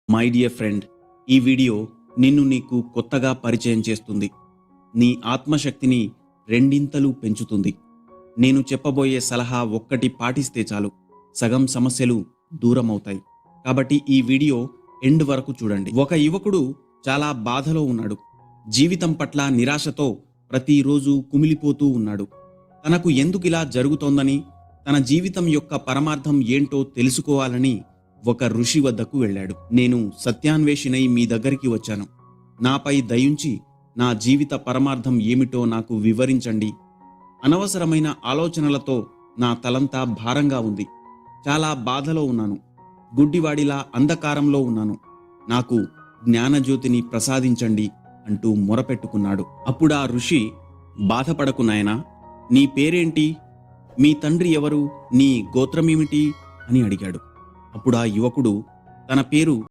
My dear friend, ఈ video నిన్ను నీకు కొత్తగా పరిచయం చేస్తుంది. నీ ఆత్మశక్తిని రెండింతలు పెంచుతుంది. నేను చెప్పబోయే సలహా ఒక్కటి పాటిస్తే చాలు, సగం సమస్యలు దూరమవుతాయి. కాబట్టి ఈ వీడియో ఎండ్ వరకు చూడండి. ఒక యువకుడు చాలా బాధలో ఉన్నాడు. జీవితం పట్ల నిరాశతో ప్రతిరోజు కుమిలిపోతూ ఉన్నాడు. తనకు ఎందుకిలా జరుగుతోందని, తన జీవితం యొక్క పరమార్థం ఏంటో తెలుసుకోవాలని ఒక ఋషి వద్దకు వెళ్ళాడు. నేను సత్యాన్వేషినై మీ దగ్గరికి వచ్చాను. నాపై దయుంచి నా జీవిత పరమార్థం ఏమిటో నాకు వివరించండి. అనవసరమైన ఆలోచనలతో నా తలంతా భారంగా ఉంది. చాలా బాధలో ఉన్నాను. గుడ్డివాడిలా అంధకారంలో ఉన్నాను. నాకు జ్ఞానజ్యోతిని ప్రసాదించండి అంటూ మొరపెట్టుకున్నాడు. అప్పుడా ఋషి, బాధపడకు నాయనా, నీ పేరేంటి, మీ తండ్రి ఎవరు, నీ గోత్రమేమిటి అని అడిగాడు. అప్పుడా యువకుడు తన పేరు